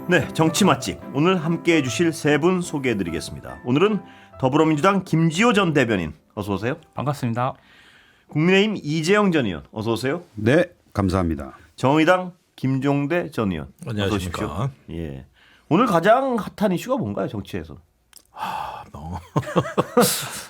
네, 정치 맛집. 오늘 함께해 주실 세 분 소개해 드리겠습니다. 오늘은 더불어민주당 김지호 전 대변인 어서 오세요. 반갑습니다. 국민의힘 이재영 전 의원 어서 오세요. 네, 감사합니다. 정의당 김종대 전 의원 안녕하십니까. 어서 오십시오. 예. 오늘 가장 핫한 이슈가 뭔가요, 정치에서?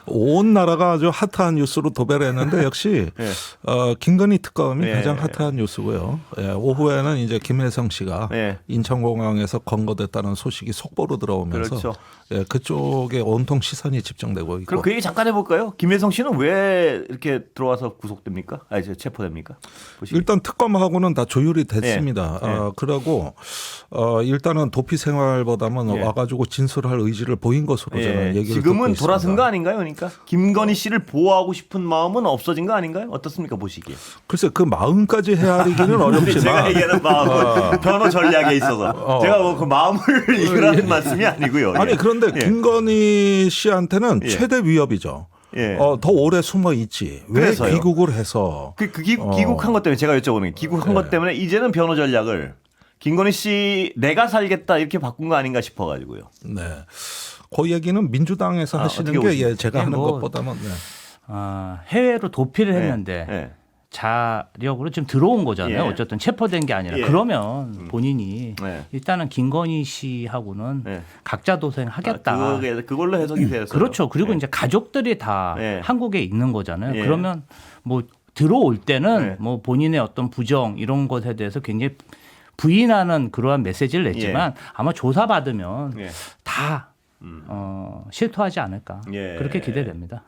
온 나라가 아주 핫한 뉴스로 도배를 했는데 역시 예. 김건희 특검이 예. 가장 핫한 뉴스고요. 예, 오후에는 이제 김혜성 씨가 예. 인천공항에서 검거됐다는 소식이 속보로 들어오면서 그렇죠. 예, 그쪽에 온통 시선이 집중되고 있고. 그럼 그 얘기 잠깐 해볼까요? 김혜성 씨는 왜 이렇게 들어와서 구속됩니까? 체포됩니까? 보시기에. 일단 특검하고는 다 조율이 됐습니다. 예. 예. 그러고 일단은 도피 생활보다는 예. 와가지고 진술할 의지를 보인 것으로 저는 얘기를 지금은 듣고 돌아선 있습니다. 거 아닌가요? 그러니까 김건희 씨를 보호하고 싶은 마음은 없어진 거 아닌가요? 어떻습니까? 보시기에. 글쎄 그 마음까지 헤아리기는 근데 어렵지만 제가 얘기하는 마음은 변호 전략에 있어서 제가 뭐 그 마음을 이끌하는 말씀이 아니고요. 아니 예. 그런데 예. 김건희 씨한테는 예. 최대 위협이죠. 예. 더 오래 숨어 있지. 왜 그래서요. 귀국을 해서 귀국한 것 때문에 제가 여쭤보는 게 귀국한 것 때문에 이제는 변호 전략을 김건희 씨 내가 살겠다 이렇게 바꾼 거 아닌가 싶어가지고요. 네. 그 얘기는 민주당에서 하시는 어떻게 게 보십니까? 예, 제가 네, 하는 뭐, 것보다는 네. 해외로 도피를 예. 했는데 예. 자력으로 지금 들어온 거잖아요. 예. 어쨌든 체포된 게 아니라. 예. 그러면 본인이 네. 일단은 김건희 씨하고는 네. 각자 도생하겠다. 그걸로 해석이 돼서 그렇죠. 그리고 예. 이제 가족들이 다 예. 한국에 있는 거잖아요. 예. 그러면 뭐 들어올 때는 예. 뭐 본인의 어떤 부정 이런 것에 대해서 굉장히 부인하는 그러한 메시지를 냈지만 아마 조사받으면 예. 다 실토하지 않을까. 예. 그렇게 기대됩니다.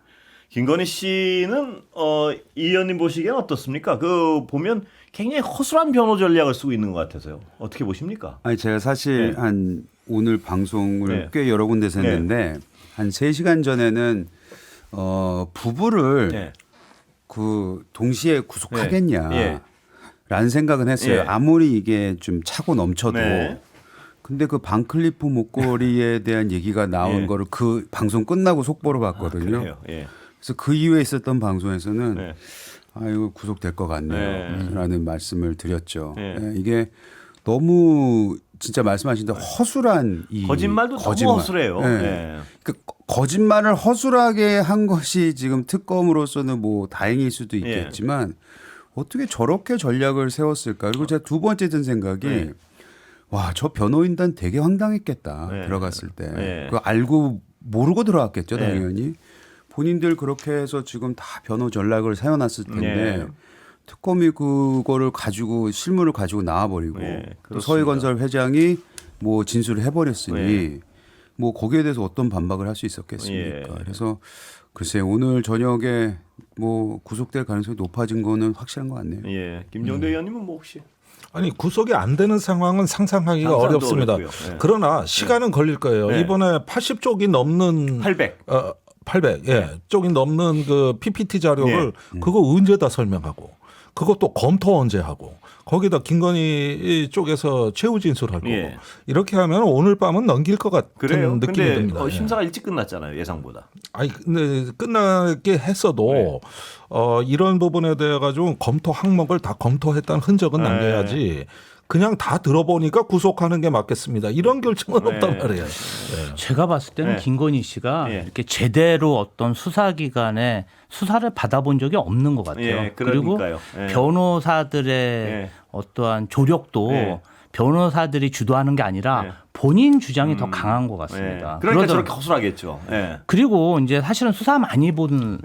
김건희 씨는 이 의원님 보시기엔 어떻습니까? 그 보면 굉장히 허술한 변호 전략을 쓰고 있는 것 같아서요. 어떻게 보십니까? 아니 제가 사실 네. 한 오늘 방송을 네. 꽤 여러 군데서 했는데 한 3시간 전에는 부부를 네. 그 동시에 구속하겠냐 예. 라는 생각은 했어요. 예. 아무리 이게 좀 차고 넘쳐도 네. 근데 그 반클리프 목걸이에 대한 얘기가 나온 예. 거를 그 방송 끝나고 속보로 봤거든요. 그래요. 예. 그래서 그 이후에 있었던 방송에서는 네. 이거 구속될 것 같네요. 네. 라는 말씀을 드렸죠. 네. 예, 이게 너무 진짜 말씀하신 대로 허술한 이 거짓말도 거짓말. 너무 허술해요. 예. 예. 그 거짓말을 허술하게 한 것이 지금 특검으로서는 뭐 다행일 수도 있겠지만 어떻게 저렇게 전략을 세웠을까. 그리고 제가 두 번째 든 생각이 네. 와, 저 변호인단 되게 황당했겠다. 네. 들어갔을 때. 네. 그거 알고 모르고 들어갔겠죠. 네. 당연히. 본인들 그렇게 해서 지금 다 변호 전략을 세워놨을 텐데 네. 특검이 그거를 가지고 실물을 가지고 나와버리고 네, 또 그렇습니다. 서해건설 회장이 뭐 진술을 해버렸으니 네. 뭐 거기에 대해서 어떤 반박을 할 수 있었겠습니까? 예. 그래서 글쎄 오늘 저녁에 뭐 구속될 가능성이 높아진 거는 확실한 것 같네요. 예. 김종대 의원님은 뭐 혹시 아니 구속이 안 되는 상황은 상상하기가 상상도 어렵습니다. 어렵고요. 예. 그러나 시간은 걸릴 거예요. 네. 이번에 80쪽이 넘는 800. 800 쪽이 넘는 그 PPT 자료를 예. 그거 언제 다 설명하고 그것도 검토 언제 하고 거기다 김건희 쪽에서 최후 진술할 거고 예. 이렇게 하면 오늘 밤은 넘길 것 같은 그래요. 느낌이 근데 듭니다. 예. 심사가 일찍 끝났잖아요. 예상보다. 아니 근데 끝나게 했어도 네. 이런 부분에 대해 가지고 검토 항목을 다 검토했다는 흔적은 네. 남겨야지. 그냥 다 들어보니까 구속하는 게 맞겠습니다. 이런 결정은 네. 없단 말이에요. 예. 제가 봤을 때는 네. 김건희 씨가 예. 이렇게 제대로 어떤 수사기관에 수사를 받아본 적이 없는 것 같아요. 예, 그리고 그러니까요. 예. 변호사들의 예. 어떠한 조력도 예. 변호사들이 주도하는 게 아니라 예. 본인 주장이 더 강한 것 같습니다. 예. 그러니까 그러다- 저렇게 허술하겠죠. 예. 그리고 이제 사실은 수사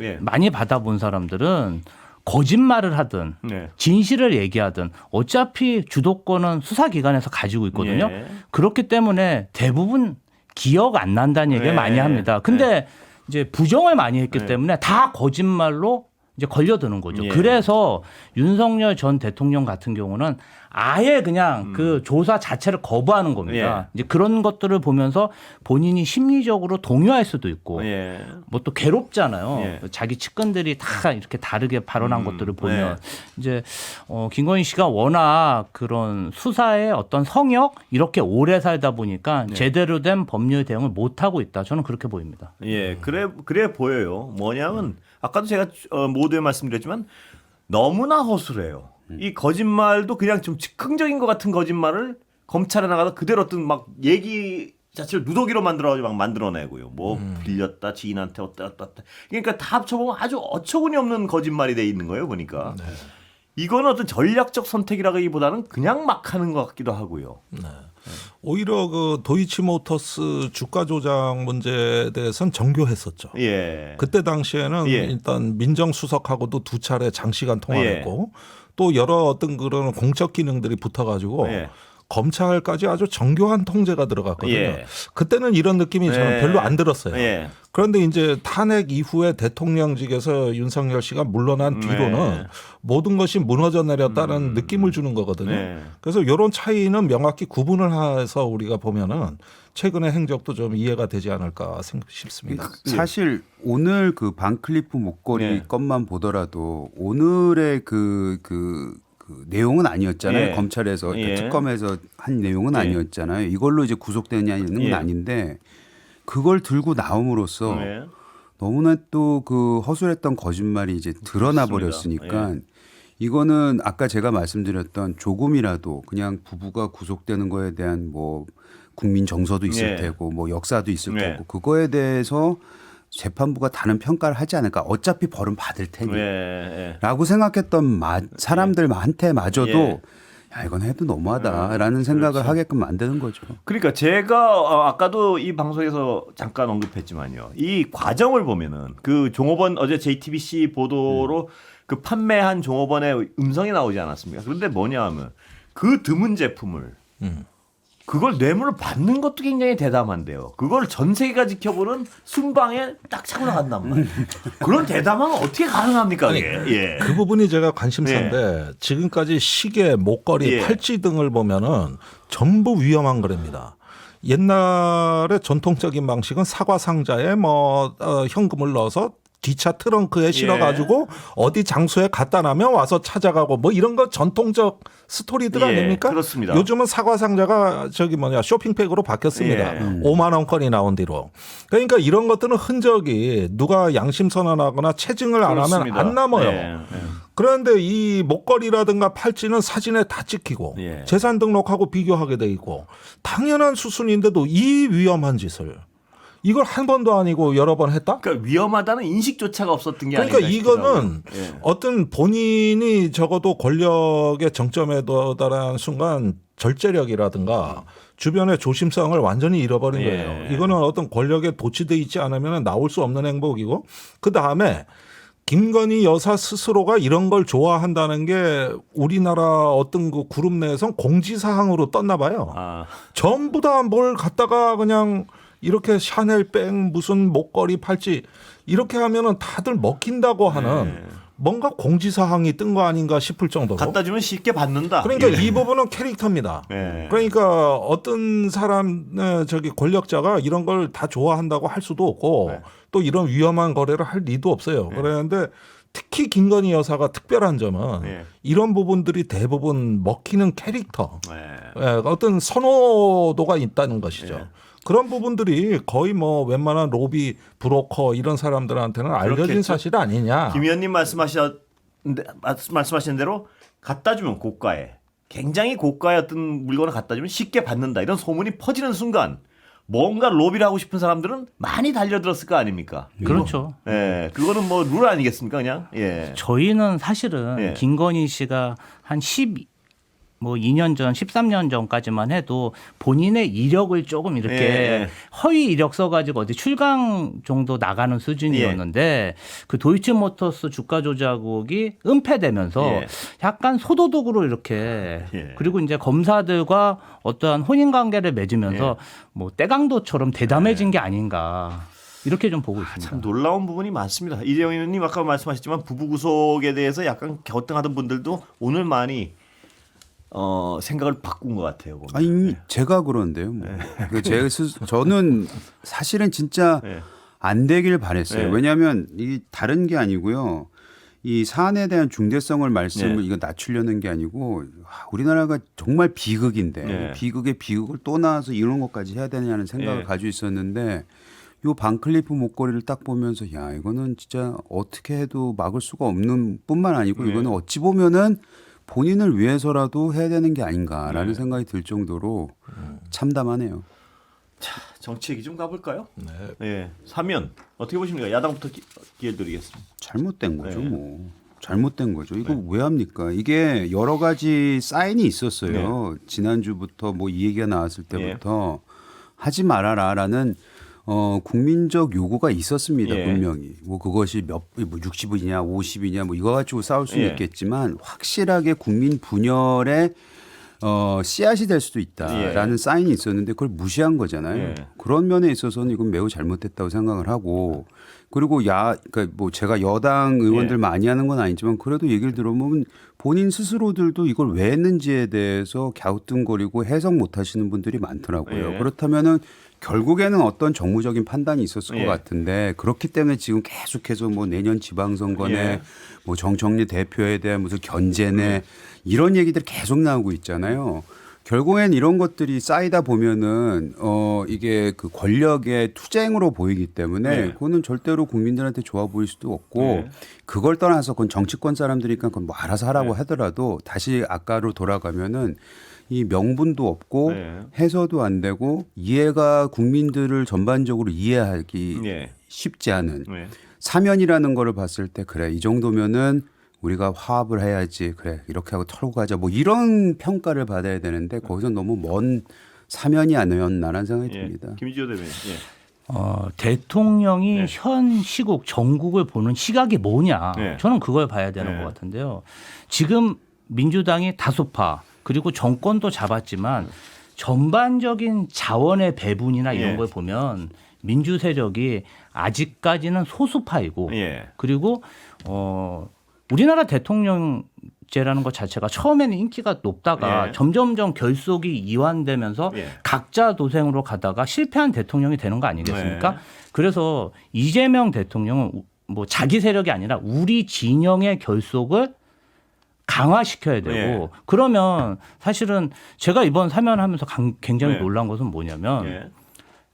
예. 많이 받아본 사람들은 거짓말을 하든 네. 진실을 얘기하든 어차피 주도권은 수사기관에서 가지고 있거든요. 예. 그렇기 때문에 대부분 기억 안 난다는 얘기를 네. 많이 합니다. 근데 이제 부정을 많이 했기 네. 때문에 다 거짓말로 이제 걸려드는 거죠. 예. 그래서 윤석열 전 대통령 같은 경우는 아예 그냥 그 조사 자체를 거부하는 겁니다. 이제 그런 것들을 보면서 본인이 심리적으로 동요할 수도 있고 예. 뭐 또 괴롭잖아요. 예. 자기 측근들이 다 이렇게 다르게 발언한 것들을 보면 네. 이제 김건희 씨가 워낙 그런 수사의 어떤 성역 이렇게 오래 살다 보니까 네. 제대로 된 법률 대응을 못 하고 있다. 저는 그렇게 보입니다. 예, 그래 보여요. 뭐냐면 아까도 제가 모두에 말씀드렸지만 너무나 허술해요. 이 거짓말도 그냥 좀 즉흥적인 것 같은 거짓말을 검찰에 나가서 그대로 어떤 막 얘기 자체를 누더기로 만들어가지고 막 만들어내고요. 뭐 빌렸다, 지인한테 어따. 그러니까 다 합쳐보면 아주 어처구니 없는 거짓말이 돼 있는 거예요. 보니까. 네. 이거는 어떤 전략적 선택이라기보다는 그냥 막 하는 것 같기도 하고요. 네. 오히려 그 도이치모터스 주가 조작 문제에 대해서는 정교했었죠. 예. 그때 당시에는 예. 일단 민정수석하고도 2차례 장시간 통화를 했고 또 여러 어떤 그런 공적 기능들이 붙어가지고 예. 검찰까지 아주 정교한 통제가 들어갔거든요. 예. 그때는 이런 느낌이 저는 예. 별로 안 들었어요. 예. 그런데 이제 탄핵 이후에 대통령직에서 윤석열 씨가 물러난 뒤로는 모든 것이 무너져 내렸다는 느낌을 주는 거거든요. 네. 그래서 이런 차이는 명확히 구분을 해서 우리가 보면은 최근의 행적도 좀 이해가 되지 않을까 싶습니다. 사실 오늘 그 반클리프 목걸이 네. 것만 보더라도 오늘의 그 내용은 아니었잖아요. 예. 검찰에서 예. 특검에서 한 내용은 예. 아니었잖아요. 이걸로 이제 구속되느냐는 건 예. 아닌데 그걸 들고 나옴으로써 네. 너무나 또 그 허술했던 거짓말이 이제 드러나 그렇습니다. 버렸으니까 이거는 아까 제가 말씀드렸던 조금이라도 그냥 부부가 구속되는 거에 대한 뭐 국민 정서도 있을 예. 테고 뭐 역사도 있을 네. 거고 그거에 대해서 재판부가 다른 평가를 하지 않을까. 어차피 벌은 받을 테니. 예. 라고 생각했던 사람들한테 마저도 예. 야 이건 해도 너무하다라는 생각을 그렇죠. 하게끔 만드는 거죠. 그러니까 제가 아까도 이 방송에서 잠깐 언급했지만요. 이 과정을 보면은 그 종업원 어제 JTBC 보도로 그 판매한 종업원의 음성이 나오지 않았습니까? 그런데 뭐냐 하면 그 드문 제품을 그걸 뇌물을 받는 것도 굉장히 대담한데요. 그걸 전 세계가 지켜보는 순방에 딱 차고 나간단 말이에요. 그런 대담함은 어떻게 가능합니까? 아니, 그게? 예. 그 부분이 제가 관심사인데 지금까지 시계, 목걸이, 예. 팔찌 등을 보면은 전부 위험한 거랍니다. 옛날의 전통적인 방식은 사과 상자에 현금을 넣어서 뒷차 트렁크에 실어가지고 어디 장소에 갖다 놔면 와서 찾아가고 뭐 이런 거 전통적 스토리들 예, 아닙니까? 그렇습니다. 요즘은 사과 상자가 쇼핑백으로 바뀌었습니다. 예. 5만 원권이 나온 뒤로. 그러니까 이런 것들은 흔적이 누가 양심 선언하거나 체증을 안 하면 그렇습니다. 안 남아요. 예. 그런데 이 목걸이라든가 팔찌는 사진에 다 찍히고 예. 재산 등록하고 비교하게 돼 있고 당연한 수순인데도 이 위험한 짓을 이걸 한 번도 아니고 여러 번 했다? 그러니까 위험하다는 인식조차가 없었던 게 그러니까 아닌가 싶기도 이거는 하고요. 예. 어떤 본인이 적어도 권력의 정점에 도달한 순간 절제력이라든가 주변의 조심성을 완전히 잃어버린 예. 거예요. 이거는 어떤 권력에 도취돼 있지 않으면 나올 수 없는 행복이고 그다음에 김건희 여사 스스로가 이런 걸 좋아한다는 게 우리나라 어떤 그 그룹 내에선 공지사항으로 떴나 봐요. 아, 전부 다 뭘 갖다가 그냥 이렇게 샤넬백 무슨 목걸이 팔찌 이렇게 하면은 다들 먹힌다고 하는 뭔가 공지사항이 뜬 거 아닌가 싶을 정도로. 갖다 주면 쉽게 받는다. 그러니까 예. 이 부분은 캐릭터입니다. 예. 그러니까 어떤 사람 권력자가 이런 걸 다 좋아한다고 할 수도 없고 네. 또 이런 위험한 거래를 할 리도 없어요. 그런데 특히 김건희 여사가 특별한 점은 예. 이런 부분들이 대부분 먹히는 캐릭터, 예. 어떤 선호도가 있다는 것이죠. 예. 그런 부분들이 거의 뭐 웬만한 로비, 브로커 이런 사람들한테는 알려진 그렇겠죠. 사실 아니냐. 김 의원님 말씀하신 대로 갖다 주면 고가에 굉장히 고가의 어떤 물건을 갖다 주면 쉽게 받는다 이런 소문이 퍼지는 순간 뭔가 로비를 하고 싶은 사람들은 많이 달려들었을 거 아닙니까? 그렇죠. 예, 그거는 뭐 룰 아니겠습니까, 그냥? 예. 저희는 사실은 예. 김건희 씨가 한 2년 전, 13년 전까지만 해도 본인의 이력을 조금 이렇게 예. 허위 이력 써가지고 어디 출강 정도 나가는 수준이었는데 그 도이치모터스 주가 조작이 은폐되면서 예. 약간 소도둑으로 이렇게 예. 그리고 이제 검사들과 어떠한 혼인 관계를 맺으면서 뭐 때강도처럼 대담해진 게 아닌가 이렇게 좀 보고 있습니다. 참 놀라운 부분이 많습니다. 이재용 의원님 아까 말씀하셨지만 부부 구속에 대해서 약간 갸우뚱하던 분들도 오늘 많이 생각을 바꾼 것 같아요. 보면. 아니 제가 그런데요. 뭐. 저는 사실은 진짜 네. 안 되길 바랬어요. 네. 왜냐하면 이 다른 게 아니고요. 이 사안에 대한 중대성을 말씀을 네. 이거 낮추려는 게 아니고 우리나라가 정말 비극인데 네. 비극의 비극을 또 나와서 이런 것까지 해야 되냐는 생각을 네. 가지고 있었는데 요 반클리프 목걸이를 딱 보면서 야 이거는 진짜 어떻게 해도 막을 수가 없는 뿐만 아니고 네. 이거는 어찌 보면은 본인을 위해서라도 해야 되는 게 아닌가라는 생각이 들 정도로 참담하네요. 정치 얘기 좀 가볼까요? 네. 네. 사면 어떻게 보십니까? 야당부터 기회 드리겠습니다. 잘못된 거죠, 네. 뭐. 잘못된 거죠. 이거 왜 합니까? 이게 여러 가지 사인이 있었어요. 지난주부터 뭐 이 얘기가 나왔을 때부터 하지 말아라라는 국민적 요구가 있었습니다. 예. 분명히. 뭐 그것이 뭐 60이냐 50이냐 뭐 이거 가지고 싸울 수는 예. 있겠지만 확실하게 국민 분열의 씨앗이 될 수도 있다라는 사인이 있었는데 그걸 무시한 거잖아요. 예. 그런 면에 있어서는 이건 매우 잘못됐다고 생각을 하고 그리고 그러니까 뭐 제가 여당 의원들 예. 많이 하는 건 아니지만 그래도 얘기를 들어보면 본인 스스로들도 이걸 왜 했는지에 대해서 갸우뚱거리고 해석 못 하시는 분들이 많더라고요. 예. 그렇다면은 결국에는 어떤 정무적인 판단이 있었을 예. 것 같은데 그렇기 때문에 지금 계속해서 뭐 내년 지방선거네 예. 뭐 정청래 대표에 대한 무슨 견제네 이런 얘기들이 계속 나오고 있잖아요. 결국엔 이런 것들이 쌓이다 보면은 이게 그 권력의 투쟁으로 보이기 때문에 네. 그거는 절대로 국민들한테 좋아 보일 수도 없고 네. 그걸 떠나서 그건 정치권 사람들이니까 그건 뭐 알아서 하라고 네. 하더라도 다시 아까로 돌아가면은 이 명분도 없고 네. 해서도 안 되고 이해가 국민들을 전반적으로 이해하기 예. 쉽지 않은 네. 사면이라는 거를 봤을 때 그래 이 정도면은 우리가 화합을 해야지 그래 이렇게 하고 털고 가자 뭐 이런 평가를 받아야 되는데 거기서 너무 먼 사면이 아니었나라는 생각이 예. 듭니다. 김지호 대변인. 예. 대통령이 네. 현 시국 전국을 보는 시각이 뭐냐. 네. 저는 그걸 봐야 되는 네. 것 같은데요. 지금 민주당이 다수파 그리고 정권도 잡았지만 전반적인 자원의 배분이나 이런 예. 걸 보면 민주 세력이 아직까지는 소수파이고 예. 그리고 우리나라 대통령제라는 것 자체가 처음에는 인기가 높다가 예. 점점점 결속이 이완되면서 예. 각자 도생으로 가다가 실패한 대통령이 되는 거 아니겠습니까? 네. 그래서 이재명 대통령은 뭐 자기 세력이 아니라 우리 진영의 결속을 강화시켜야 되고 예. 그러면 사실은 제가 이번 사면하면서 굉장히 네. 놀란 것은 뭐냐면 예.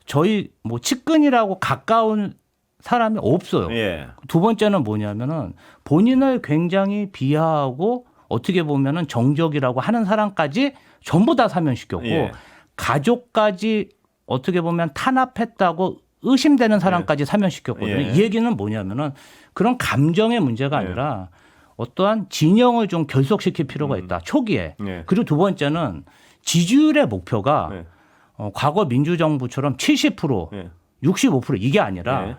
저희 뭐 측근이라고 가까운 사람이 없어요. 예. 두 번째는 뭐냐면은 본인을 굉장히 비하하고 어떻게 보면은 정적이라고 하는 사람까지 전부 다 사면시켰고 예. 가족까지 어떻게 보면 탄압했다고 의심되는 사람까지 사면시켰거든요. 예. 이 얘기는 뭐냐면은 그런 감정의 문제가 예. 아니라 어떠한 진영을 좀 결속시킬 필요가 있다. 초기에. 예. 그리고 두 번째는 지지율의 목표가 예. 과거 민주정부처럼 70%, 예. 65% 이게 아니라 예.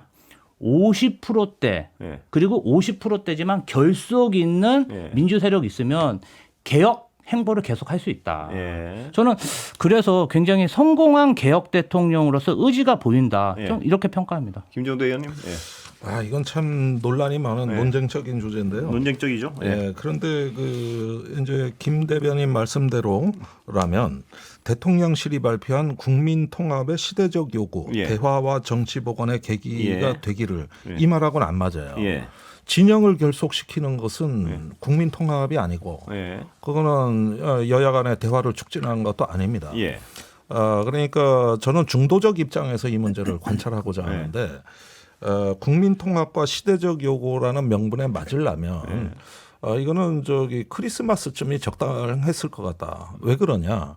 50%대 예. 그리고 50%대지만 결속 있는 예. 민주 세력이 있으면 개혁 행보를 계속 할 수 있다. 예. 저는 그래서 굉장히 성공한 개혁 대통령으로서 의지가 보인다. 예. 좀 이렇게 평가합니다. 김정도 의원님. 예. 이건 참 논란이 많은 네. 논쟁적인 주제인데요. 논쟁적이죠. 예, 그런데 그 이제 김 대변인 말씀대로라면 대통령실이 발표한 국민 통합의 시대적 요구, 예. 대화와 정치 복원의 계기가 예. 되기를 예. 이 말하고는 안 맞아요. 예. 진영을 결속시키는 것은 국민 통합이 아니고 예. 그거는 여야 간의 대화를 촉진하는 것도 아닙니다. 예. 그러니까 저는 중도적 입장에서 이 문제를 관찰하고자 하는데 국민 통합과 시대적 요구라는 명분에 맞으려면 이거는 저기 크리스마스쯤이 적당했을 것 같다. 왜 그러냐?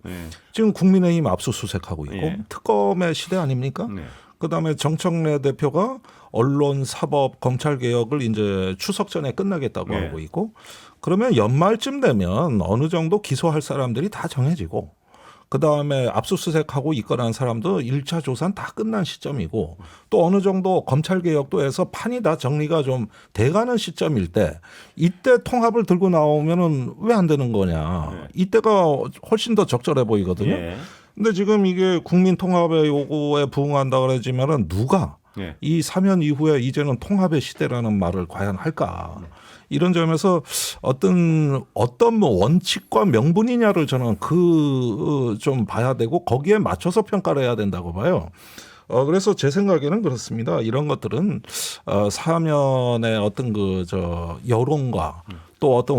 지금 국민의힘 압수수색하고 있고 예. 특검의 시대 아닙니까? 네. 그다음에 정청래 대표가 언론, 사법, 검찰 개혁을 이제 추석 전에 끝나겠다고 예. 하고 있고 그러면 연말쯤 되면 어느 정도 기소할 사람들이 다 정해지고 그다음에 압수수색하고 입건한 사람도 1차 조사는 다 끝난 시점이고 또 어느 정도 검찰 개혁도 해서 판이 다 정리가 좀 돼가는 시점일 때 이때 통합을 들고 나오면은 왜 안 되는 거냐. 이때가 훨씬 더 적절해 보이거든요. 예. 근데 지금 이게 국민 통합의 요구에 부응한다 그러지만은 누가 예. 이 사면 이후에 이제는 통합의 시대라는 말을 과연 할까? 이런 점에서 어떤 뭐 원칙과 명분이냐를 저는 좀 봐야 되고 거기에 맞춰서 평가를 해야 된다고 봐요. 그래서 제 생각에는 그렇습니다. 이런 것들은 사면의 어떤 여론과 또 어떤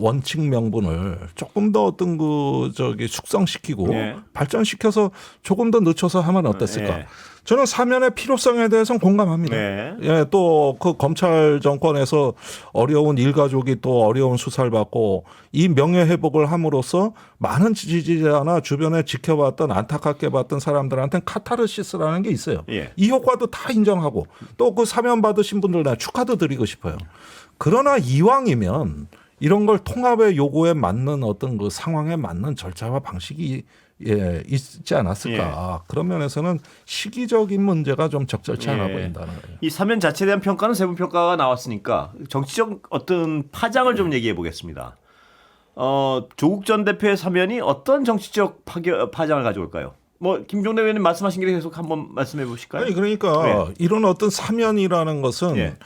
원칙 명분을 조금 더 어떤 그 저기 숙성시키고 예. 발전시켜서 조금 더 늦춰서 하면 어땠을까? 예. 저는 사면의 필요성에 대해서는 공감합니다. 네. 예, 또 그 검찰 정권에서 어려운 일가족이 또 어려운 수사를 받고 이 명예 회복을 함으로써 많은 지지자나 주변에 지켜봤던 안타깝게 봤던 사람들한테는 카타르시스라는 게 있어요. 예. 이 효과도 다 인정하고 또 그 사면 받으신 분들 다 축하도 드리고 싶어요. 그러나 이왕이면 이런 걸 통합의 요구에 맞는 어떤 그 상황에 맞는 절차와 방식이 있지 않았을까. 그런 면에서는 시기적인 문제가 좀 적절치 않아 보인다는 거예요. 이 사면 자체에 대한 평가는 세분 평가가 나왔으니까 정치적 어떤 파장을 좀 얘기해 보겠습니다. 조국 전 대표의 사면이 어떤 정치적 파장을 가져올까요? 뭐 김종대 의원님 말씀하신 게 계속 한번 말씀해 보실까요? 아니 그러니까 네. 이런 어떤 사면이라는 것은 예.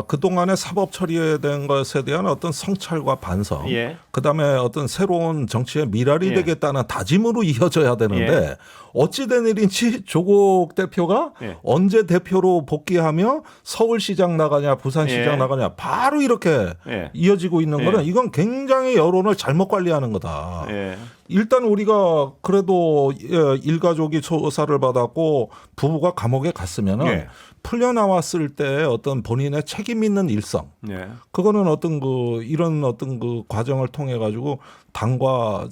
그동안의 사법 처리된 것에 대한 어떤 성찰과 반성, 예. 그다음에 어떤 새로운 정치의 미랄이 예. 되겠다는 다짐으로 이어져야 되는데 어찌된 일인지 조국 대표가 예. 언제 대표로 복귀하며 서울시장 나가냐 부산시장 예. 나가냐 바로 이렇게 예. 이어지고 있는 예. 거는 이건 굉장히 여론을 잘못 관리하는 거다. 예. 일단 우리가 그래도 일가족이 조사를 받았고 부부가 감옥에 갔으면은 네. 풀려나왔을 때 어떤 본인의 책임 있는 일성 네. 그거는 어떤 이런 어떤 과정을 통해 가지고 당과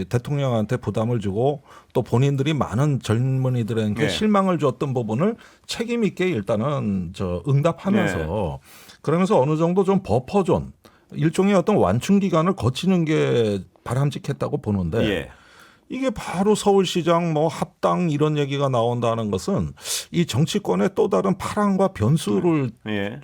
대통령한테 부담을 주고 또 본인들이 많은 젊은이들에게 네. 실망을 줬던 부분을 책임 있게 일단은 응답하면서 그러면서 어느 정도 좀 버퍼존 일종의 어떤 완충 기간을 거치는 게 바람직했다고 보는데 예. 이게 바로 서울시장 합당 이런 얘기가 나온다는 것은 이 정치권의 또 다른 파랑과 변수를 예.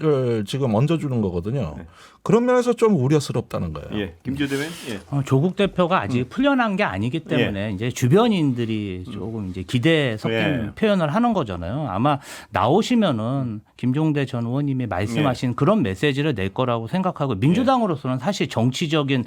지금 얹어주는 거거든요. 그런 면에서 좀 우려스럽다는 거예요. 예. 김주호 대변인. 예. 조국 대표가 아직 풀려난 게 아니기 때문에 이제 주변인들이 조금 이제 기대에 섞인 예. 표현을 하는 거잖아요. 아마 나오시면은 김종대 전 의원님이 말씀하신 그런 메시지를 낼 거라고 생각하고 민주당으로서는 사실 정치적인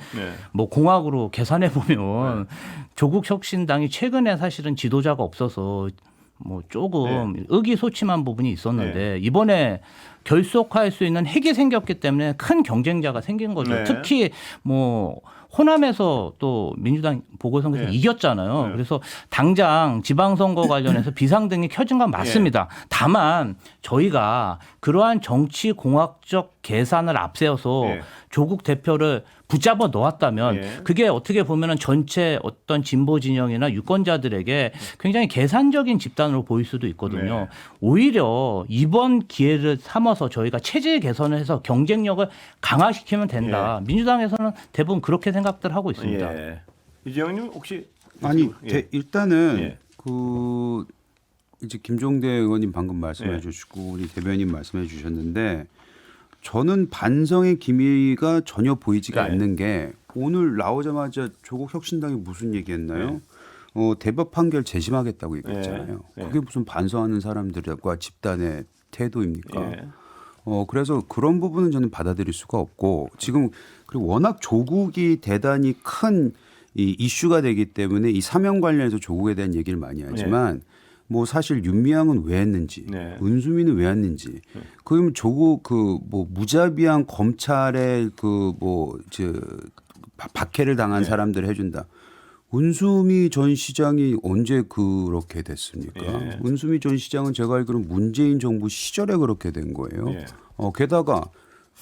뭐 공학으로 계산해 보면 조국 혁신당이 최근에 사실은 지도자가 없어서 뭐 조금 의기소침한 부분이 있었는데 이번에 결속할 수 있는 핵이 생겼기 때문에 큰 경쟁자가 생긴 거죠. 네. 특히 뭐 호남에서 또 민주당 보궐선거에서 이겼잖아요. 그래서 당장 지방선거 관련해서 비상등이 켜진 건 맞습니다. 다만 저희가 그러한 정치공학적 계산을 앞세워서 조국 대표를 붙잡아 놓았다면 그게 어떻게 보면은 전체 어떤 진보 진영이나 유권자들에게 굉장히 계산적인 집단으로 보일 수도 있거든요. 오히려 이번 기회를 삼아서 저희가 체질 개선을 해서 경쟁력을 강화시키면 된다. 민주당에서는 대부분 그렇게 생각들 하고 있습니다. 예. 이재영님 혹시 일단은 이제 김종대 의원님 방금 말씀해 주시고 우리 대변인 말씀해 주셨는데 저는 반성의 기미가 전혀 보이지가 않는 게 오늘 나오자마자 조국 혁신당이 무슨 얘기했나요? 대법 판결 재심하겠다고 얘기했잖아요. 그게 무슨 반성하는 사람들과 집단의 태도입니까? 그래서 그런 부분은 저는 받아들일 수가 없고 지금 그리고 워낙 조국이 대단히 큰 이 이슈가 되기 때문에 이 사면 관련해서 조국에 대한 얘기를 많이 하지만 뭐 사실 윤미향은 왜 했는지, 은수미는 왜 했는지, 그러면 조국 무자비한 검찰의 박해를 당한 사람들을 해준다. 은수미 전 시장이 언제 그렇게 됐습니까? 은수미 전 시장은 제가 알기로는 문재인 정부 시절에 그렇게 된 거예요. 게다가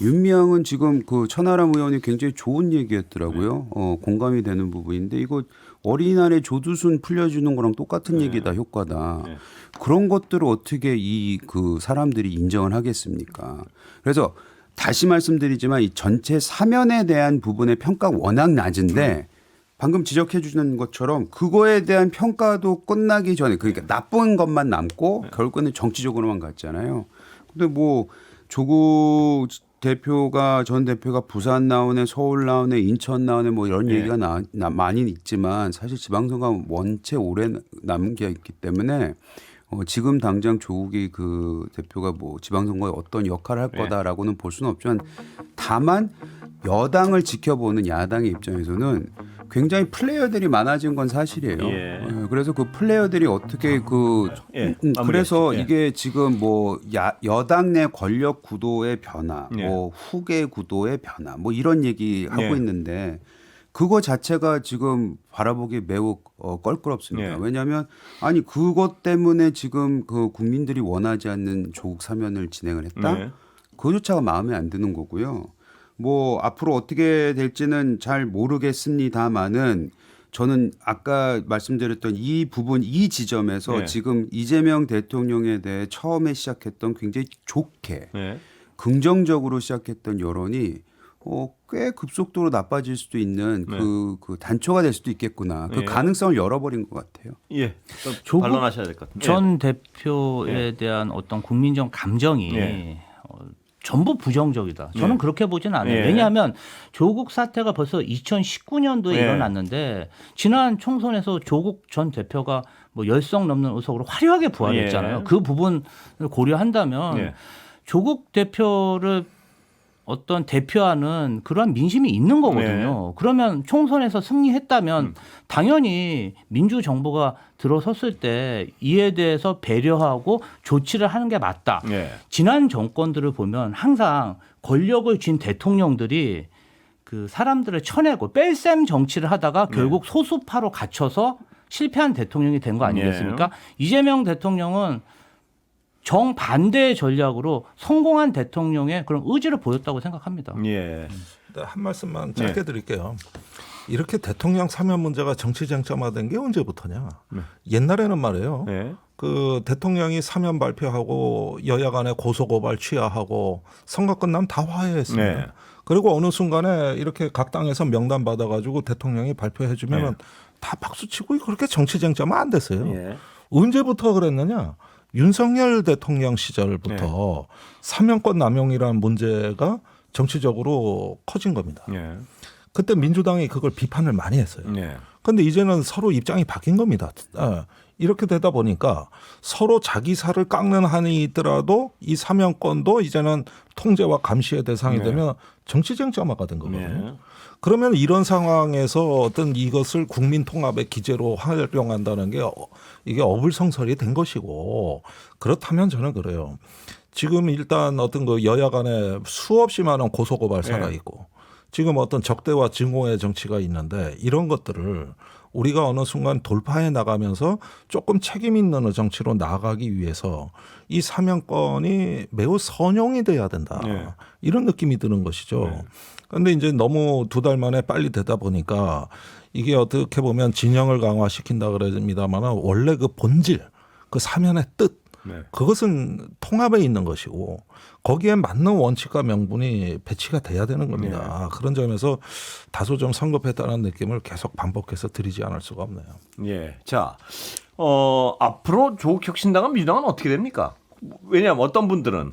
윤미향은 지금 천하람 의원이 굉장히 좋은 얘기했더라고요. 공감이 되는 부분인데 이거 어린이날에 조두순 풀려주는 거랑 똑같은 얘기다, 효과다. 그런 것들을 어떻게 사람들이 인정을 하겠습니까? 그래서 다시 말씀드리지만 이 전체 사면에 대한 부분의 평가가 워낙 낮은데 방금 지적해 주시는 것처럼 그거에 대한 평가도 끝나기 전에 그러니까 나쁜 것만 남고 결국에는 정치적으로만 갔잖아요. 근데 조국 전 대표가 부산 나오네, 서울 나오네, 인천 나오네 뭐 이런 얘기가 많이 있지만 사실 지방선거가 원체 오래 남겨 있기 때문에 지금 당장 조국이 대표가 지방선거에 어떤 역할을 할 거다라고는 볼 수는 없지만 다만 여당을 지켜보는 야당의 입장에서는 굉장히 플레이어들이 많아진 건 사실이에요. 예. 그래서 그 플레이어들이 어떻게 그래서 예. 이게 지금 뭐 여당 내 권력 구도의 변화, 예. 뭐 후계 구도의 변화, 뭐 이런 얘기 하고 예. 있는데 그거 자체가 지금 바라보기 매우 껄끄럽습니다. 예. 왜냐하면 아니 그것 때문에 지금 그 국민들이 원하지 않는 조국 사면을 진행을 했다. 예. 그조차가 마음에 안 드는 거고요. 뭐 앞으로 어떻게 될지는 잘 모르겠습니다만은 저는 아까 말씀드렸던 이 부분 이 지점에서 네. 지금 이재명 대통령에 대해 처음에 시작했던 굉장히 좋게 네. 긍정적으로 시작했던 여론이 꽤 급속도로 나빠질 수도 있는 네. 그 단초가 될 수도 있겠구나. 그 예. 가능성을 열어버린 것 같아요. 예. 조국 반론하셔야 될 것 같아요. 전 대표에 대한 어떤 국민적 감정이 예. 전부 부정적이다. 저는 예. 그렇게 보지는 않아요. 예. 왜냐하면 조국 사태가 벌써 2019년도에 예. 일어났는데 지난 총선에서 조국 전 대표가 뭐 10석 넘는 의석으로 화려하게 부활했잖아요. 예. 그 부분을 고려한다면 예. 조국 대표를 어떤 대표하는 그러한 민심이 있는 거거든요. 그러면 총선에서 승리했다면 당연히 민주정부가 들어섰을 때 이에 대해서 배려하고 조치를 하는 게 맞다. 예. 지난 정권들을 보면 항상 권력을 쥔 대통령들이 그 사람들을 쳐내고 뺄셈 정치를 하다가 결국 소수파로 갇혀서 실패한 대통령이 된 거 아니겠습니까? 이재명 대통령은 정반대의 전략으로 성공한 대통령의 그런 의지를 보였다고 생각합니다. 예. 한 말씀만 짧게 드릴게요. 이렇게 대통령 사면 문제가 정치 쟁점화된 게 언제부터냐? 옛날에는 말이에요. 네. 그 대통령이 사면 발표하고 여야 간에 고소고발 취하하고 선거 끝나면 다 화해했습니다. 네. 그리고 어느 순간에 이렇게 각 당에서 명단 받아가지고 대통령이 발표해주면 다 박수치고 그렇게 정치 쟁점화 안 됐어요. 예. 언제부터 그랬느냐? 윤석열 대통령 시절부터 사면권 남용이라는 문제가 정치적으로 커진 겁니다. 예. 그때 민주당이 그걸 비판을 많이 했어요. 예. 그런데 이제는 서로 입장이 바뀐 겁니다. 이렇게 되다 보니까 서로 자기 살을 깎는 한이 있더라도 이 사면권도 이제는 통제와 감시의 대상이 되면 정치 쟁점화가 된 거거든요. 그러면 이런 상황에서 어떤 이것을 국민 통합의 기제로 활용한다는 게 이게 어불성설이 된 것이고 그렇다면 저는 그래요. 지금 일단 어떤 그 여야 간에 수없이 많은 고소고발 살아 있고 지금 어떤 적대와 증오의 정치가 있는데 이런 것들을 우리가 어느 순간 돌파해 나가면서 조금 책임 있는 정치로 나아가기 위해서 이 사면권이 매우 선용이 돼야 된다. 이런 느낌이 드는 것이죠. 그런데 이제 너무 두 달 만에 빨리 되다 보니까 이게 어떻게 보면 진영을 강화시킨다 그럽니다만 원래 그 본질, 그 사면의 뜻 그것은 통합에 있는 것이고 거기에 맞는 원칙과 명분이 배치가 돼야 되는 겁니다. 그런 점에서 다소 좀 성급했다는 느낌을 계속 반복해서 드리지 않을 수가 없네요. 예. 자, 앞으로 조국혁신당은 민주당은 어떻게 됩니까? 왜냐하면 어떤 분들은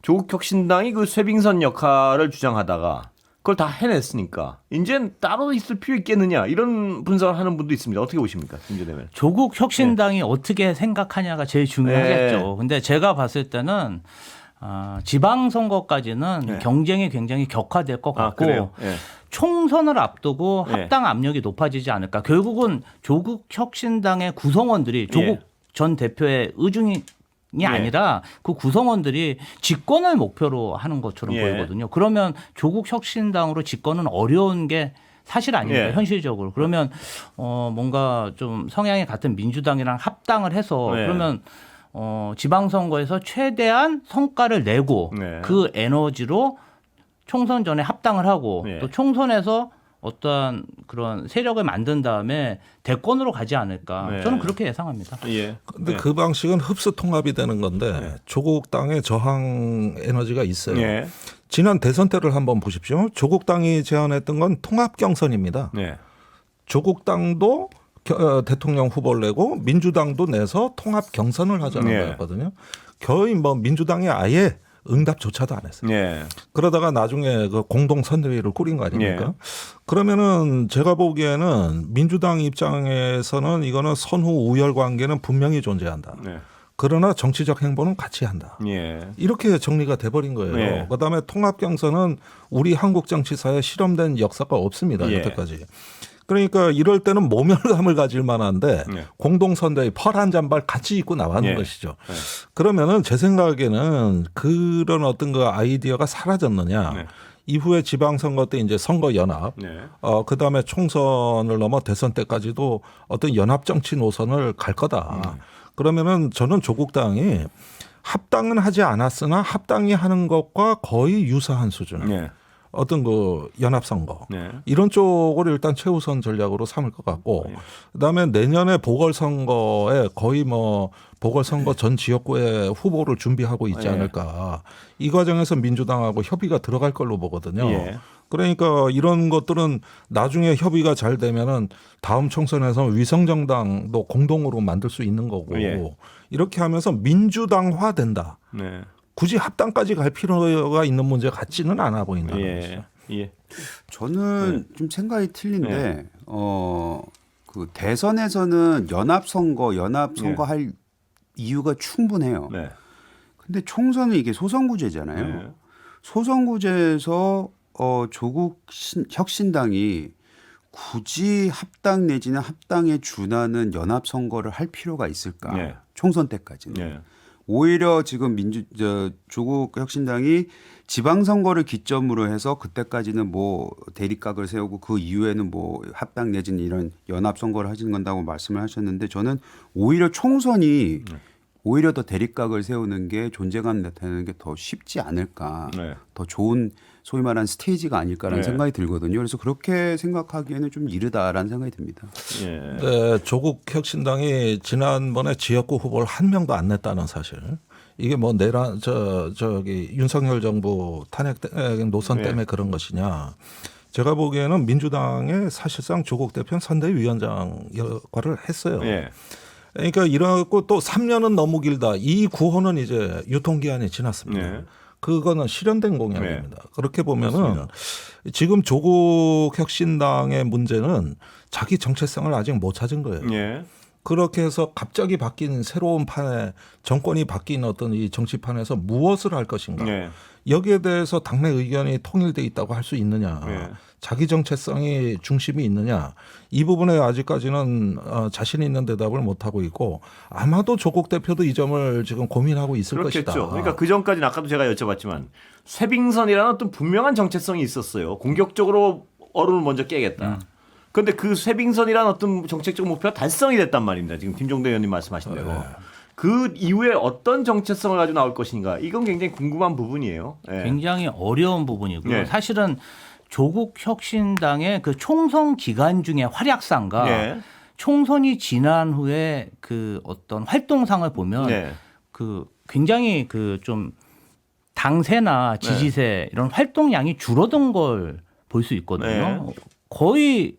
조국혁신당이 그 쇄빙선 역할을 주장하다가 그걸 다 해냈으니까 이제는 따로 있을 필요 있겠느냐 이런 분석을 하는 분도 있습니다. 어떻게 보십니까? 김재대면. 조국 혁신당이 어떻게 생각하냐가 제일 중요하겠죠. 근데 제가 봤을 때는 지방선거까지는 경쟁이 굉장히 격화될 것 같고 총선을 앞두고 합당 압력이 높아지지 않을까. 결국은 조국 혁신당의 구성원들이 조국 전 대표의 의중이 아니라 그 구성원들이 집권을 목표로 하는 것처럼 보이거든요. 그러면 조국 혁신당으로 집권은 어려운 게 사실 아닙니다. 현실적으로. 그러면 뭔가 좀 성향이 같은 민주당이랑 합당을 해서 그러면 지방선거에서 최대한 성과를 내고 그 에너지로 총선 전에 합당을 하고 또 총선에서 어떠한 그런 세력을 만든 다음에 대권으로 가지 않을까. 저는 그렇게 예상합니다. 그런데 그 방식은 흡수 통합이 되는 건데 조국당의 저항 에너지가 있어요. 지난 대선 때를 한번 보십시오. 조국당이 제안했던 건 통합 경선입니다. 조국당도 대통령 후보를 내고 민주당도 내서 통합 경선을 하자는 거였거든요. 거의 뭐 민주당이 아예 응답조차도 안 했어요. 그러다가 나중에 그 공동선대위를 꾸린 거 아닙니까? 그러면은 제가 보기에는 민주당 입장에서는 이거는 선후 우열 관계는 분명히 존재한다. 그러나 정치적 행보는 같이 한다. 예. 이렇게 정리가 돼버린 거예요. 예. 그다음에 통합 경선은 우리 한국 정치사에 실험된 역사가 없습니다. 예. 여태까지. 그러니까 이럴 때는 모멸감을 가질 만한데 예. 공동선대위 펄 한 잔발 같이 입고 나가는 예. 것이죠. 예. 그러면은 제 생각에는 그런 어떤 그 아이디어가 사라졌느냐. 네. 이후에 지방선거 때 이제 선거 연합, 네. 그다음에 총선을 넘어 대선 때까지도 어떤 연합 정치 노선을 갈 거다. 그러면은 저는 조국당이 합당은 하지 않았으나 합당이 하는 것과 거의 유사한 수준. 네. 어떤 그 연합선거 네. 이런 쪽을 일단 최우선 전략으로 삼을 것 같고 그다음에 내년에 보궐선거에 거의 뭐 보궐선거 전 지역구에 후보를 준비하고 있지 않을까. 이 과정에서 민주당하고 협의가 들어갈 걸로 보거든요. 예. 그러니까 이런 것들은 나중에 협의가 잘 되면은 다음 총선에서 위성정당도 공동으로 만들 수 있는 거고 예. 이렇게 하면서 민주당화 된다. 네. 굳이 합당까지 갈 필요가 있는 문제 같지는 않아 보인다는 거죠. 예. 예. 저는 좀 생각이 틀린데 그 대선에서는 연합선거 할 이유가 충분해요. 네. 근데 총선은 이게 소선구제잖아요. 네. 소선구제에서 조국 혁신당이 굳이 합당 내지는 합당에 준하는 연합선거를 할 필요가 있을까? 네. 총선 때까지는. 네. 오히려 지금 조국 혁신당이 지방선거를 기점으로 해서 그때까지는 뭐 대립각을 세우고 그 이후에는 뭐 합당 내지는 이런 연합선거를 하시는 건다고 말씀을 하셨는데 저는 오히려 총선이 오히려 더 대립각을 세우는 게 존재감 나타내는 게 더 쉽지 않을까. 네. 더 좋은 소위 말하는 스테이지가 아닐까라는 네. 생각이 들거든요. 그래서 그렇게 생각하기에는 좀 이르다라는 생각이 듭니다. 예. 네, 조국 혁신당이 지난번에 지역구 후보를 한 명도 안 냈다는 사실. 이게 뭐 내란 저기 윤석열 정부 탄핵 노선 네. 때문에 그런 것이냐. 제가 보기에는 민주당의 사실상 조국 대표는 선대위원장 역할을 했어요. 예. 그러니까 이러고 또 3년은 너무 길다. 이 구호는 이제 유통기한이 지났습니다. 네. 그거는 실현된 공약입니다. 그렇게 보면은 지금 조국 혁신당의 문제는 자기 정체성을 아직 못 찾은 거예요. 예. 그렇게 해서 갑자기 바뀐 새로운 판에 정권이 바뀐 어떤 이 정치판에서 무엇을 할 것인가. 네. 여기에 대해서 당내 의견이 통일돼 있다고 할 수 있느냐. 네. 자기 정체성이 중심이 있느냐. 이 부분에 아직까지는 자신 있는 대답을 못하고 있고 아마도 조국 대표도 이 점을 지금 고민하고 있을 그렇겠죠. 것이다. 그러니까 그 전까지는 아까도 제가 여쭤봤지만 쇄빙선이라는 어떤 분명한 정체성이 있었어요. 공격적으로 언론을 먼저 깨겠다. 그런데 그 쇄빙선이라는 어떤 정책적 목표가 달성이 됐단 말입니다. 지금 김종대 의원님 말씀하신 대로. 그 이후에 어떤 정체성을 가지고 나올 것인가. 이건 굉장히 궁금한 부분이에요. 예. 굉장히 어려운 부분이고요. 네. 사실은 조국 혁신당의 그 총선 기간 중에 활약상과 예. 총선이 지난 후에 그 어떤 활동상을 보면 네. 그 굉장히 그 좀 당세나 지지세 이런 활동량이 줄어든 걸 볼 수 있거든요. 네. 거의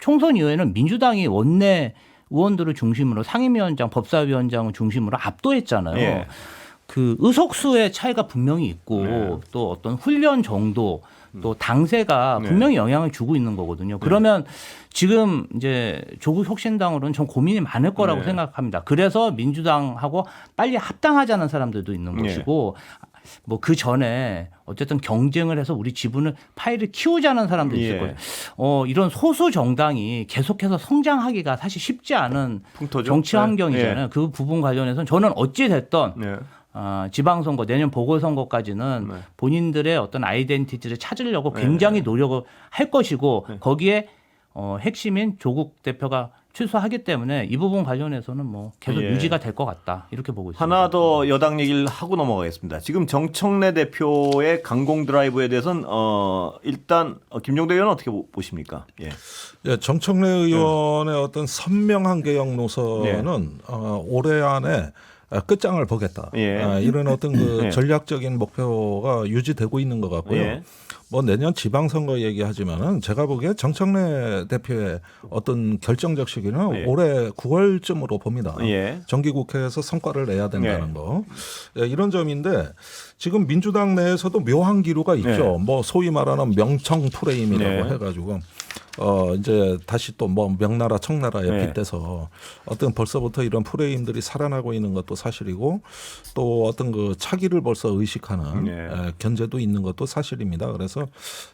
총선 이후에는 민주당이 원내 의원들을 중심으로 상임위원장, 법사위원장을 중심으로 압도했잖아요. 예. 그 의석수의 차이가 분명히 있고 네. 또 어떤 훈련 정도 또 당세가 네. 분명히 영향을 주고 있는 거거든요. 그러면 지금 이제 조국 혁신당으로는 전 고민이 많을 거라고 네. 생각합니다. 그래서 민주당하고 빨리 합당하자는 사람들도 있는 네. 것이고 뭐 그 전에 어쨌든 경쟁을 해서 우리 지분을 파일을 키우자는 사람도 있을 예. 거예요. 이런 소수 정당이 계속해서 성장하기가 사실 쉽지 않은 풍토죠. 정치 환경이잖아요. 예. 그 부분 관련해서는 저는 어찌 됐던 네. 지방선거 내년 보궐선거까지는 네. 본인들의 어떤 아이덴티티를 찾으려고 굉장히 노력을 할 것이고 거기에 핵심인 조국 대표가 출소하기 때문에 이 부분 관련해서는 뭐 계속 예. 유지가 될 것 같다 이렇게 보고 있습니다. 하나 더 여당 얘기를 하고 넘어가겠습니다. 지금 정청래 대표의 강공 드라이브에 대해서는 일단 김종대 의원은 어떻게 보십니까? 예. 예, 정청래 의원의 어떤 선명한 개혁 노선은 올해 안에 끝장을 보겠다. 예. 이런 어떤 그 예. 전략적인 목표가 유지되고 있는 것 같고요. 예. 뭐 내년 지방선거 얘기하지만은 제가 보기에 정청래 대표의 어떤 결정적 시기는 예. 올해 9월쯤으로 봅니다. 예. 정기국회에서 성과를 내야 된다는 예. 거. 예, 이런 점인데 지금 민주당 내에서도 묘한 기류가 있죠. 네. 뭐 소위 말하는 명청 프레임이라고 네. 해가지고 이제 다시 또 뭐 명나라 청나라에 네. 빗대서 어떤 벌써부터 이런 프레임들이 살아나고 있는 것도 사실이고 또 어떤 그 차기를 벌써 의식하는 네. 견제도 있는 것도 사실입니다. 그래서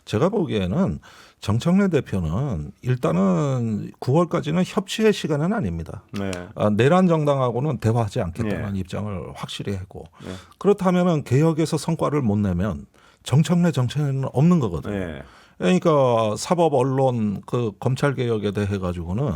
제가 보기에는 정청래 대표는 일단은 9월까지는 협치의 시간은 아닙니다. 네. 내란 정당하고는 대화하지 않겠다는 네. 입장을 확실히 했고 네. 그렇다면은 개혁에서 성과를 못 내면 정청래 정책은 없는 거거든요. 네. 그러니까 사법 언론 그 검찰 개혁에 대해 가지고는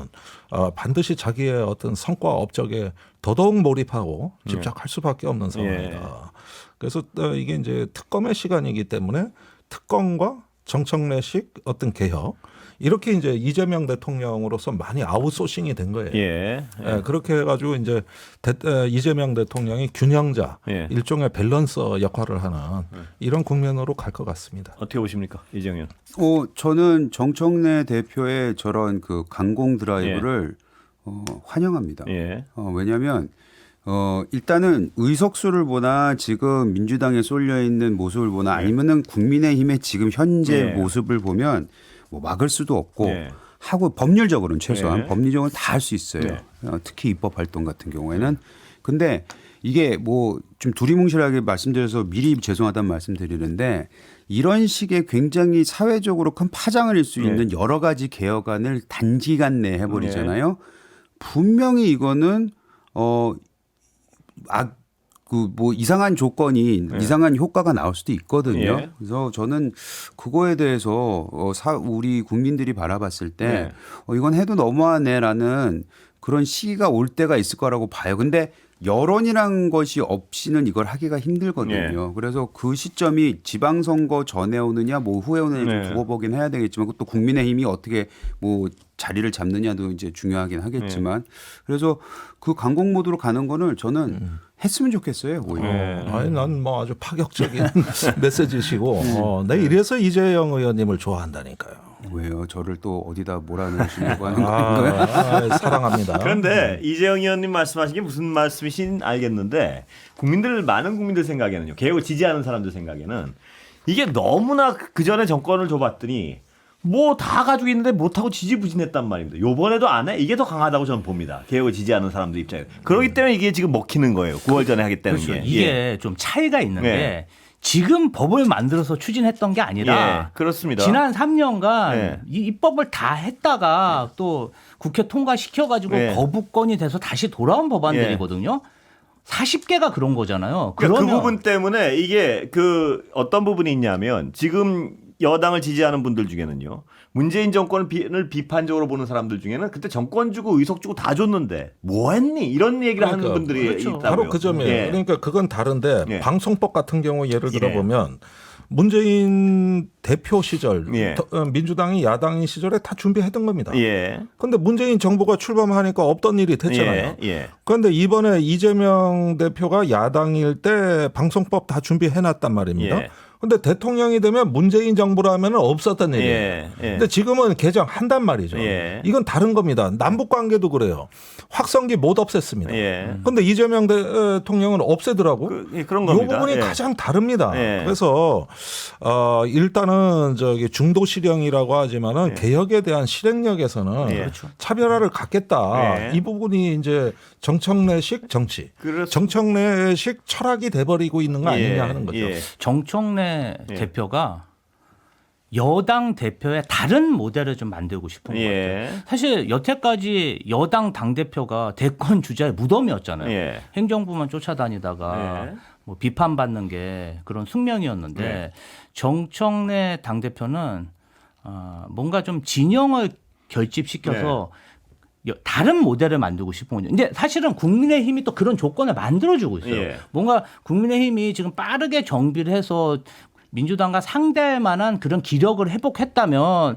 반드시 자기의 어떤 성과 업적에 더더욱 몰입하고 집착할 수밖에 없는 상황이다. 그래서 이게 이제 특검의 시간이기 때문에 특검과 정청래식 어떤 개혁 이렇게 이제 이재명 대통령으로서 많이 아웃소싱이 된 거예요. 예. 예, 그렇게 해가지고 이제 이재명 대통령이 균형자 예. 일종의 밸런서 역할을 하는 이런 국면으로 갈 것 같습니다. 어떻게 보십니까, 이정현? 저는 정청래 대표의 저런 그 강공 드라이브를 환영합니다. 예. 왜냐하면 일단은 의석수를 보나 지금 민주당에 쏠려 있는 모습을 보나 아니면은 국민의힘의 지금 현재 예. 모습을 보면 뭐 막을 수도 없고 예. 하고 법률적으로는 최소한 예. 법률적으로는 다 할 수 있어요. 네. 특히 입법 활동 같은 경우에는. 근데 이게 뭐 좀 두리뭉실하게 말씀드려서 미리 죄송하다는 말씀드리는데 이런 식의 굉장히 사회적으로 큰 파장을 일 수 있는 여러 가지 개혁안을 단기간 내에 해버리잖아요. 분명히 이거는 그 뭐 이상한 조건이 이상한 효과가 나올 수도 있거든요. 예. 그래서 저는 그거에 대해서 우리 국민들이 바라봤을 때 이건 해도 너무하네라는 그런 시기가 올 때가 있을 거라고 봐요. 근데 여론이란 것이 없이는 이걸 하기가 힘들거든요. 그래서 그 시점이 지방선거 전에 오느냐 뭐 후에 오느냐 좀 두고 보긴 해야 되겠지만 또 국민의힘이 어떻게 뭐 자리를 잡느냐도 이제 중요하긴 하겠지만 그래서 그 강공 모드로 가는 거는 저는 했으면 좋겠어요. 오히려. 아니 난 뭐 아주 파격적인 메시지시고 내 이래서 이재영 의원님을 좋아한다니까요. 왜요? 저를 또 어디다 몰아넣으시려고 하는 건가요? 사랑합니다. 그런데 이재영 의원님 말씀하신 게 무슨 말씀이신 알겠는데 많은 국민들 생각에는요. 개혁을 지지하는 사람들 생각에는 이게 너무나 그 전에 정권을 줘봤더니 뭐 다 가지고 있는데 못하고 지지부진했단 말입니다. 요번에도 안 해? 이게 더 강하다고 저는 봅니다. 개혁을 지지하는 사람들 입장에서. 그렇기 때문에 이게 지금 먹히는 거예요. 9월 전에 하겠다는 그렇죠. 게. 이게 좀 차이가 있는데 네. 지금 법을 만들어서 추진했던 게 아니라 그렇습니다. 지난 3년간 네. 이 입법을 다 했다가 또 국회 통과시켜가지고 네. 거부권이 돼서 다시 돌아온 법안들이거든요. 40개가 그런 거잖아요. 그러니까 그 그러면 부분 때문에 이게 그 어떤 부분이 있냐면 지금 여당을 지지하는 분들 중에는요. 문재인 정권을 비판적으로 보는 사람들 중에는 그때 정권 주고 의석 주고 다 줬는데 뭐 했니? 이런 얘기를 하는 분들이 그렇죠. 있다고요. 바로 그 점이에요. 예. 그러니까 그건 다른데 예. 방송법 같은 경우 예를 들어보면 문재인 대표 시절 예. 민주당이 야당인 시절에 다 준비했던 겁니다. 예. 그런데 문재인 정부가 출범하니까 없던 일이 됐잖아요. 예. 예. 그런데 이번에 이재명 대표가 야당일 때 방송법 다 준비해놨단 말입니다. 예. 근데 대통령이 되면 문재인 정부라면 없었던 일이에요. 예. 예. 근데 지금은 개정한단 말이죠. 예. 이건 다른 겁니다. 남북 관계도 그래요. 확성기 못 없앴습니다. 예. 근데 이재명 대통령은 없애더라고. 그런 이 겁니다. 부분이 예. 가장 다릅니다. 예. 그래서 일단은 저기 중도 실형이라고 하지만은 개혁에 대한 실행력에서는 예. 차별화를 갖겠다. 예. 이 부분이 이제 정청래식 정치, 그렇습니다. 정청래식 철학이 돼버리고 있는 거 아니냐 하는 거죠. 예. 정청래 대표가 여당 대표의 다른 모델을 좀 만들고 싶은 것 같아요. 사실 여태까지 여당 당대표가 대권 주자의 무덤이었잖아요. 예. 행정부만 쫓아다니다가 예. 뭐 비판받는 게 그런 숙명이었는데 예. 정청래 당대표는 뭔가 좀 진영을 결집시켜서 다른 모델을 만들고 싶은 거죠. 근데 사실은 국민의힘이 또 그런 조건을 만들어주고 있어요. 예. 뭔가 국민의힘이 지금 빠르게 정비를 해서 민주당과 상대할 만한 그런 기력을 회복했다면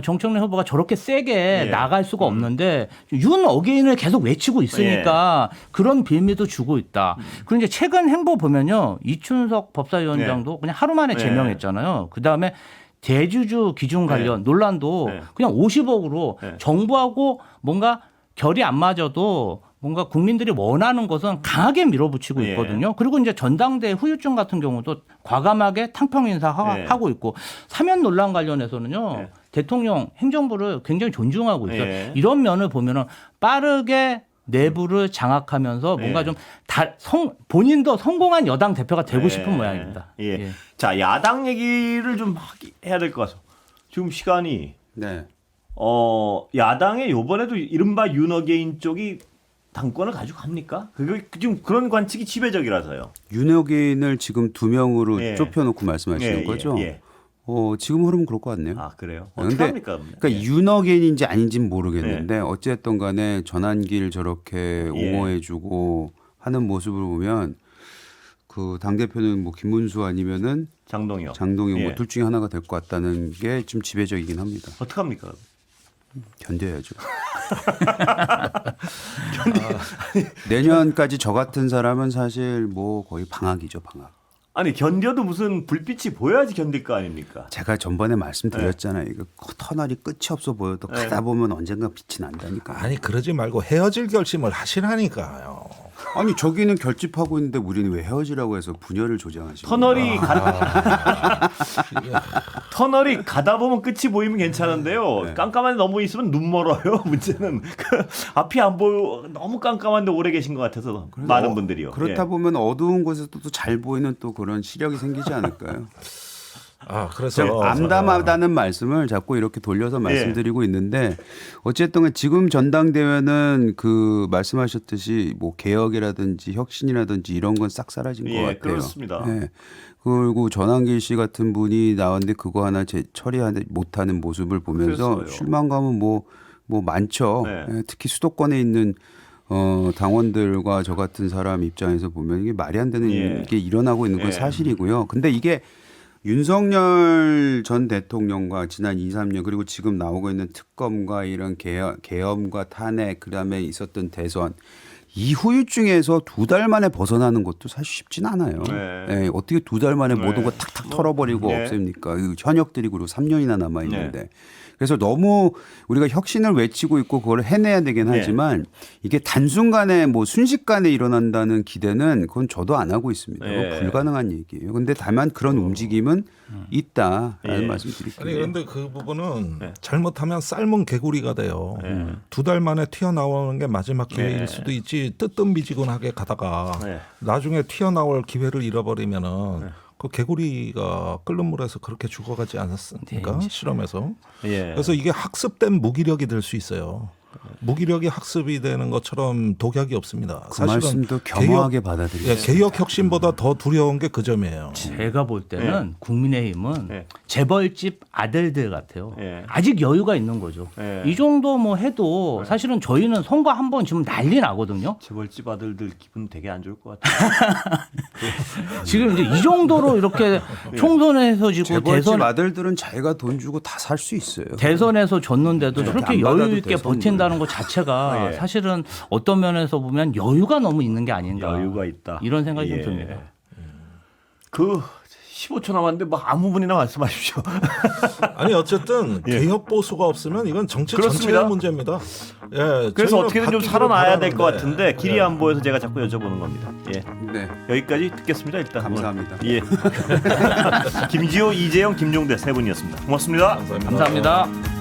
정청래 후보가 저렇게 세게 나갈 수가 없는데 윤 어게인을 계속 외치고 있으니까 그런 빌미도 주고 있다. 그리고 이제 최근 행보 보면요. 이춘석 법사위원장도 그냥 하루 만에 제명했잖아요. 그다음에 대주주 기준 관련 논란도 그냥 50억으로 정부하고 뭔가 결이 안 맞아도 뭔가 국민들이 원하는 것은 강하게 밀어붙이고 있거든요. 그리고 이제 전당대회 후유증 같은 경우도 과감하게 탕평 인사하고 있고 사면 논란 관련해서는요. 대통령 행정부를 굉장히 존중하고 있어요. 예. 이런 면을 보면은 빠르게 내부를 장악하면서 뭔가 예. 좀 본인도 성공한 여당 대표가 되고 예. 싶은 모양입니다. 예. 예. 자, 야당 얘기를 좀 해야 될 것 같아요. 지금 시간이 네. 야당의 요번에도 이른바 윤어게인 쪽이 당권을 가지고 갑니까? 그게 지금 그런 관측이 지배적이라서요. 윤혁인을 지금 2명으로 예. 좁혀놓고 말씀하시는 거죠? 예. 지금 흐름 그럴 것 같네요. 아, 그래요? 근데 어떻게 합니까? 그러니까 예. 윤어겐인지 아닌지는 모르겠는데 어쨌든 간에 전환길 저렇게 예. 옹호해주고 하는 모습을 보면 그 당대표는 뭐 김문수 아니면은 장동혁. 장동영 예. 뭐 둘 중에 하나가 될 것 같다는 게 좀 지배적이긴 합니다. 어떻게 합니까? 견뎌야죠. 내년까지 저 같은 사람은 사실 뭐 거의 방학이죠, 방학. 아니, 견뎌도 무슨 불빛이 보여야지 견딜 거 아닙니까? 제가 전번에 말씀드렸잖아요. 이거 터널이 끝이 없어 보여도 가다 보면 언젠가 빛이 난다니까. 아니 그러지 말고 헤어질 결심을 하시라니까요. 아니 저기는 결집하고 있는데 우리는 왜 헤어지라고 해서 분열을 조장하시는 터널이 가다 보면 끝이 보이면 괜찮은데요. 네. 깜깜한데 너무 있으면 눈 멀어요. 문제는 앞이 안 보여. 너무 깜깜한데 오래 계신 것 같아서 많은 분들이요. 그렇다 예. 보면 어두운 곳에서 또 잘 보이는 또 그런 시력이 생기지 않을까요? 그래서 암담하다는 말씀을 자꾸 이렇게 돌려서 말씀드리고 있는데 어쨌든 지금 전당대회는 그 말씀하셨듯이 뭐 개혁이라든지 혁신이라든지 이런 건 싹 사라진 것 같아요. 그렇습니다. 예. 그리고 전환길 씨 같은 분이 나왔는데 그거 하나 처리하지 못하는 모습을 보면서 그랬어요. 실망감은 뭐 많죠. 네. 예, 특히 수도권에 있는 당원들과 저 같은 사람 입장에서 보면 이게 말이 안 되는 예. 게 일어나고 있는 건 예. 사실이고요. 근데 이게 윤석열 전 대통령과 지난 2, 3년 그리고 지금 나오고 있는 특검과 이런 계엄과 탄핵 그다음에 있었던 대선 이 후유증에서 2달 만에 벗어나는 것도 사실 쉽진 않아요. 네. 예, 어떻게 2달 만에 모든 거 네. 탁탁 털어버리고 네. 없앱니까? 그 현역들이 그리고 3년이나 남아 있는데. 그래서 너무 우리가 혁신을 외치고 있고 그걸 해내야 되긴 네. 하지만 이게 단순간에 뭐 순식간에 일어난다는 기대는 그건 저도 안 하고 있습니다. 그건 네. 불가능한 얘기예요. 근데 다만 그런 움직임은 있다라는 예. 말씀 드릴게요. 아니 그런데 그 부분은 네. 잘못하면 삶은 개구리가 돼요. 네. 2달 만에 튀어나오는 게 마지막 기회일 네. 수도 있지 뜨뜻미지근하게 가다가 네. 나중에 튀어나올 기회를 잃어버리면은 그 개구리가 끓는 물에서 그렇게 죽어가지 않았습니까? 실험에서. 예. 그래서 이게 학습된 무기력이 될 수 있어요. 무기력이 학습이 되는 것처럼 독약이 없습니다. 그 말씀도 겸허하게 받아들이겠습니다. 개혁 혁신보다 더 두려운 게 그 점이에요. 제가 볼 때는 국민의힘은 네. 재벌집 아들들 같아요. 네. 아직 여유가 있는 거죠. 네. 이 정도 뭐 해도 사실은 저희는 선거 한 번 지금 난리 나거든요. 재벌집 아들들 기분 되게 안 좋을 것 같아요. 지금 이제 이 정도로 이렇게 총선에서 지고 재벌집 아들들은 자기가 돈 주고 다 살 수 있어요. 대선에서 졌는데도 저렇게 안 받아도 여유 있게 돼, 버틴다는 것 자체가 예. 사실은 어떤 면에서 보면 여유가 너무 있는 게 아닌가. 여유가 있다. 이런 생각이 예. 좀 듭니다. 그 15초 남았는데 뭐 아무 분이나 말씀하십시오. 아니 어쨌든 개혁 보수가 없으면 이건 정치 그렇습니다. 전체의 문제입니다. 예, 그래서 저희는 어떻게든 좀 바뀌기를 살아나야 될 것 바라는데. 같은데 길이 안 보여서 제가 자꾸 여쭤보는 겁니다. 예. 네, 여기까지 듣겠습니다. 일단 감사합니다. 오늘. 예. 김지호, 이재영, 김종대 세 분이었습니다. 고맙습니다. 감사합니다.